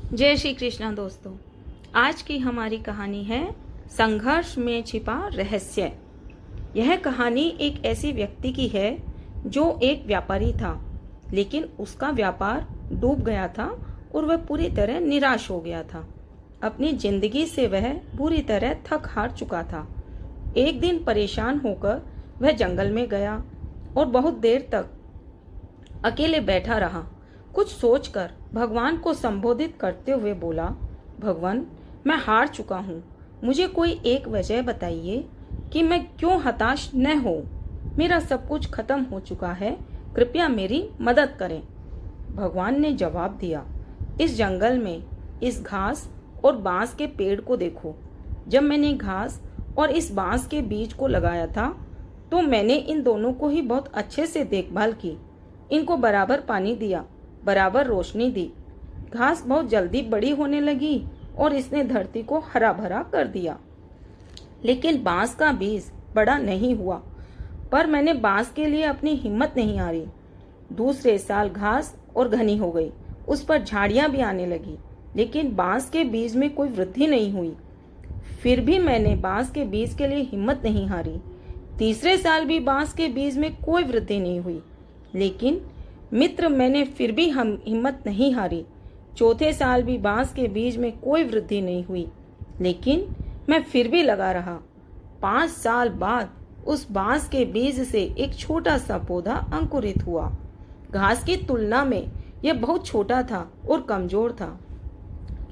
जय श्री कृष्णा दोस्तों। आज की हमारी कहानी है संघर्ष में छिपा रहस्य। यह कहानी एक ऐसी व्यक्ति की है जो एक व्यापारी था, लेकिन उसका व्यापार डूब गया था और वह पूरी तरह निराश हो गया था। अपनी जिंदगी से वह बुरी तरह थक हार चुका था। एक दिन परेशान होकर वह जंगल में गया और बहुत देर तक अकेले बैठा रहा। कुछ सोचकर भगवान को संबोधित करते हुए बोला, भगवान, मैं हार चुका हूँ। मुझे कोई एक वजह बताइए कि मैं क्यों हताश न हो। मेरा सब कुछ खत्म हो चुका है, कृपया मेरी मदद करें। भगवान ने जवाब दिया, इस जंगल में इस घास और बांस के पेड़ को देखो। जब मैंने घास और इस बांस के बीज को लगाया था तो मैंने इन दोनों को ही बहुत अच्छे से देखभाल की। इनको बराबर पानी दिया, बराबर रोशनी दी। घास बहुत जल्दी बड़ी होने लगी और इसने धरती को हरा भरा कर दिया। लेकिन बांस का बीज बड़ा नहीं हुआ, पर मैंने बांस के लिए अपनी हिम्मत नहीं हारी। दूसरे साल घास और घनी हो गई, उस पर झाड़ियां भी आने लगी, लेकिन बांस के बीज में कोई वृद्धि नहीं हुई। फिर भी मैंने बांस के बीज के लिए हिम्मत नहीं हारी। तीसरे साल भी बांस के बीज में कोई वृद्धि नहीं हुई, लेकिन मित्र मैंने फिर भी हिम्मत नहीं हारी। चौथे साल भी बांस के बीज में कोई वृद्धि नहीं हुई, लेकिन मैं फिर भी लगा रहा। 5 साल बाद उस बांस के बीज से एक छोटा सा पौधा अंकुरित हुआ। घास की तुलना में यह बहुत छोटा था और कमजोर था,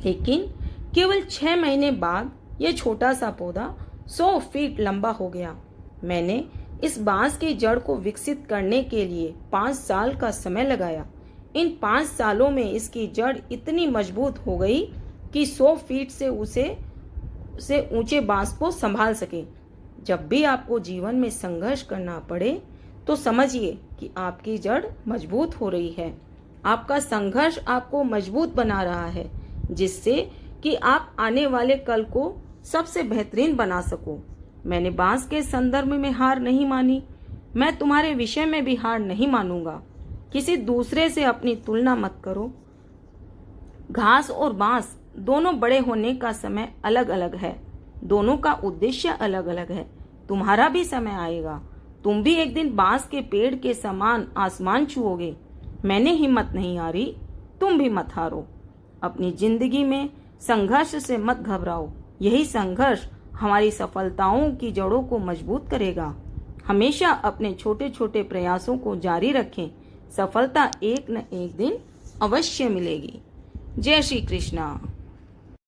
लेकिन केवल 6 महीने बाद यह छोटा सा पौधा 100 फीट लंबा हो गया। मैंने इस बांस की जड़ को विकसित करने के लिए 5 साल का समय लगाया। इन 5 सालों में इसकी जड़ इतनी मजबूत हो गई कि 100 फीट से ऊंचे बांस को संभाल सके। जब भी आपको जीवन में संघर्ष करना पड़े तो समझिए कि आपकी जड़ मजबूत हो रही है। आपका संघर्ष आपको मजबूत बना रहा है, जिससे कि आप आने वाले कल को सबसे बेहतरीन बना सको। मैंने बांस के संदर्भ में हार नहीं मानी, मैं तुम्हारे विषय में भी हार नहीं मानूंगा। किसी दूसरे से अपनी तुलना मत करो। घास और बांस दोनों बड़े होने का समय अलग अलग है, दोनों का उद्देश्य अलग अलग है। तुम्हारा भी समय आएगा, तुम भी एक दिन बांस के पेड़ के समान आसमान छुओगे। मैंने हिम्मत नहीं हारी, तुम भी मत हारो। अपनी जिंदगी में संघर्ष से मत घबराओ, यही संघर्ष हमारी सफलताओं की जड़ों को मजबूत करेगा। हमेशा अपने छोटे छोटे प्रयासों को जारी रखें, सफलता एक न एक दिन अवश्य मिलेगी। जय श्री कृष्णा।